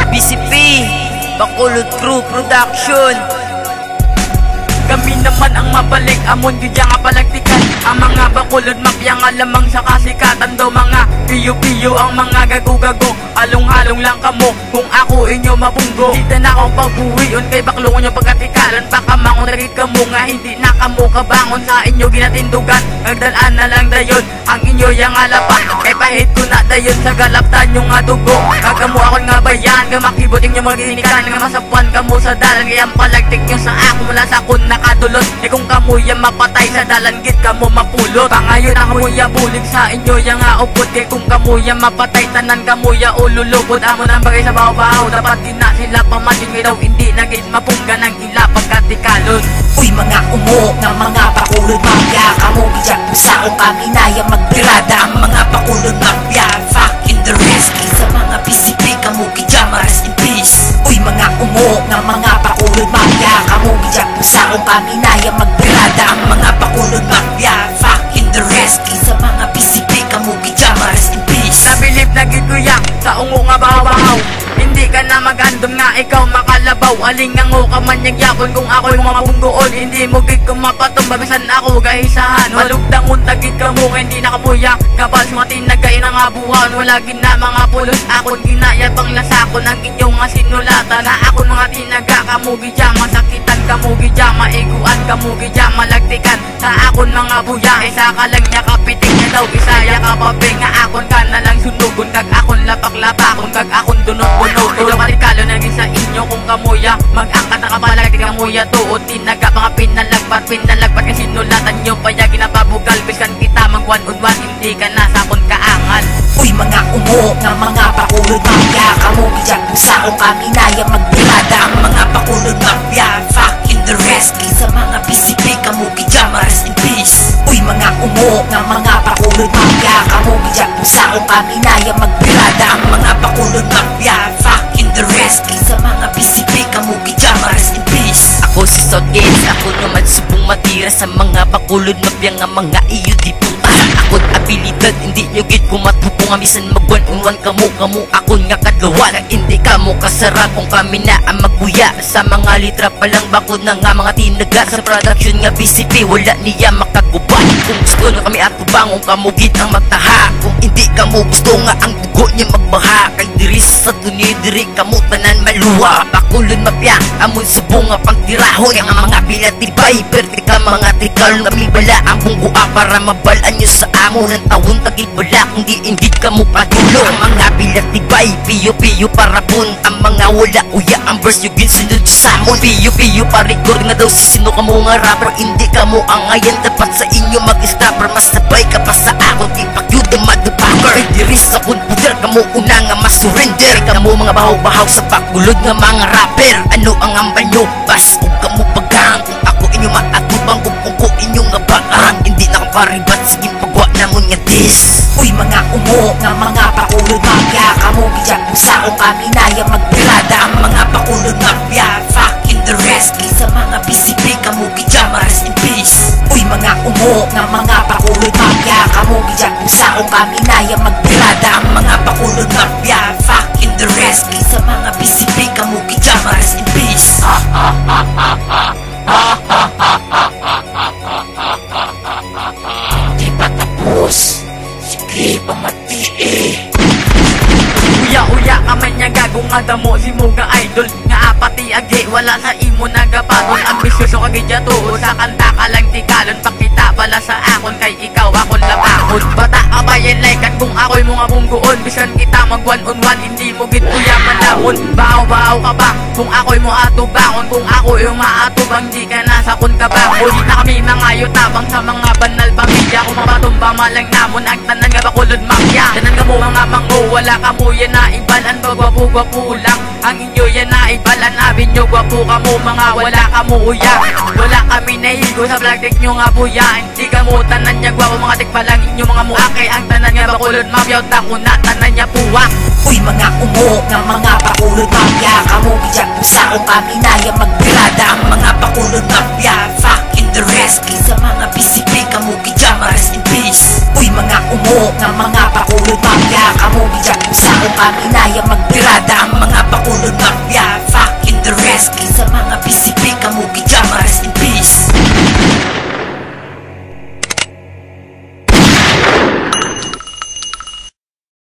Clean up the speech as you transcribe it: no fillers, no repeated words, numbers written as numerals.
BCP Bacolod Crew Production. Kami naman ang mabalik, amon gidya nga palagtikan. Ang mga Bacolod mafia nga lamang sa kasikatan daw. Mga piyo-piyo ang mga gago-gago, halong-halong lang kamo kung ako inyo mabunggo. Dita na akong pagbuwion kay baklungon yung pagkatikalan. Baka mangon rin kamo nga hindi na kamo kabangon sa inyo ginatindugan. Nagdalaan na lang dayon ang inyo yung alapan. Kay pahit ko na dayon sa galaptan yung nga dugo. Kagamo ako nga bayan, gamakibuting yung maginikan. Nga masapuan kamo sa dalan, kaya palagtik nyo sa ako mula sa kun nakadulot. Eh kung kamo yung mapatay sa dalan, git kamo mapulot. Pangayon ako yung bulig sa inyo yung nga upot. Kay kung kamo yung mapatay, tanan kamo yung ululupot. Amon ang bagay sa baho-baho, dapat din na sila pamating. Daw hindi nagit mapunggan ng ila pagkatikalon. Uy mga umo nga mga Bacolod mafia, kamo bijak pusa kung kami na yung magbirada. Ang mga Bacolod mafia, fuck in the rest. Sa mga PCP, kamo kijama, rest in peace. Uy mga umo nga mga Bacolod mafia, kamo bijak pusa kung kami na yung magbirada. Ang mga Bacolod mafia, fuck in the rest. Sa mga PCP, kamo kijama, rest in peace. Nabilib na gituyang sa ungo nga bahaw-bahaw. Hindi ka na magandom nga ikaw makalabaw. Alingango ka man yung yapon kung ako'y mapunggoon. Hindi mo gig kung mapatong babisan ako gahisahan. Malugdang untagit ka mo hindi nakapuya. Kapal sumatin nagkain ang abuhan. Wala gina mga pulos akon ginaya pang lasakon. Ang inyong nga sinulatan na akon mga tinaga. Kamugi dyan masakitan, kamugi dyan maiguan, kamugi dyan malagtikan. Sa akon mga buya, isa ka lang niya kapitik niya daw. Isaya ka pabe nga akon ka na lang sunugon. Kag akon lapak-lapakon, kag akon dunong-punog. Tulong katikalo naging sa inyo kung kamuya. Mag-angkat na kapalagti kamuya tuot. Tinaga mga pinalagpat kasi nulatan nyo paya ginapabugal. Biskan kita mag-one-on-one, hindi ka na sakon kaangal. Uy mga umo nga mga Bacolod mafia, kamo bijak pusa kung kami na yung magbirada. Ang mga Bacolod mafia, fuck in the rest. Sa mga PCP, kamo kijama, rest in peace. Uy mga umo nga mga Bacolod mafia, kamo bijak pusa kung kami na yung magbirada. Ang mga Bacolod mafia, fuck in the rest. Sa mga PCP, kamo kijama, rest in peace. Ako si Sotgates, ako naman subong matira sa mga Bacolod mafia nga mga iyo di puta. Ako't abilidad, hindi nyo git kumatupo nga misan mag-one-on-one kamo akon nga kadlawa. Na hindi kamo kasara kung kami na ang magbuya. Sa mga litra palang bakod na nga mga tinaga. Sa production nga BCP, wala niya makaguban. Kung gusto nyo kami atubang, kung kamo git ang magtaha. Kung hindi kamo gusto nga ang dugo niya magbaha. Kay diri sa tunay, diri kamo tanan maluwa. Bacolod mafia, amon subong nga pagtirahon. Ang mga bilatibay, vertikal mga trikal. Kami bala ang bunggoa para mabalaan nyo sa amo ng tawon tagit bala. Kundi hindi kamo padulo. Ang mga bilatibay, piyo-piyo para pun. Ang mga wala uya ang verse yung ginsunod sa samon. Piyo-piyo parigor nga daw sa sino kamo nga rapper. Hindi kamo ang ngayon dapat sa inyo mag-stopper. Mas sabay ka pa sa ako, ipakyud ang motherfucker. Kay diri sa kunpuder, kamo una nga masurrender. Kamo mga bahaw-bahaw sa Bacolod nga mga rapper. Ano ang ambal nyo? Bas kung kamo pagang. Kung ako inyo maatubang, kung ko inyo nga bagang. Hindi na kaparibat, sige pagwa namon nga dis. Uy mga umo nga mga Bacolod mafia, kamo bijak pusa kung kami na yung magbirada. Ang mga Bacolod mafia, fuck in the rest. Sa mga PCP, kamo kijama, rest in peace. Uy mga umo nga mga Bacolod mafia, kamo bijak pusa kung kami na yung magbirada. Ang mga Bacolod mafia, fuck in the rest. Sa mga PCP, kamo kijama, rest in peace. Di pa tapos, sige pamatii. Uya-uya kamay niya gago nga damo si Muga idol. Nga apati agi wala sa imo nagapaton. Ambisyoso kagidya tuo sa kanta ka lang tikalon. Pakita pala sa akon kay ikaw akon lapakon. Bata ka ba yan like at kung ako'y mga bunggoon. Bisan kita mag one-on-one hindi mo git kuya manamon. Bahaw-bahaw ka ba kung ako'y mo atubangon. Kung ako yung maatubang di ka nasa kun kabakon. Di na kami mga yutabang sa mga banal pamilya. Kung mapatumba malang namon ang tanan nga Bacolod mafia. Tanan ka mo mga mango wala ka mo yan na ibalan. Bagwapo-gwapo lang ang inyo yan na ibalan. Abin nyo gwapo ka mo mga wala ka mo uya. Wala kami nahigo sa vlog nyo nga buya. Hindi ka mo tanan niya gwapo mga tikpa lang inyo mga muakay. Ang tanan nga Bacolod mafia tako na tanan niya puwak. Uy mga umo nga mga Bacolod mafia, kamo bijak pusa kung kami na yung magbirada. Ang mga Bacolod mafia, fuck in the rest. Sa mga PCP, kamo kami na yung magbirada.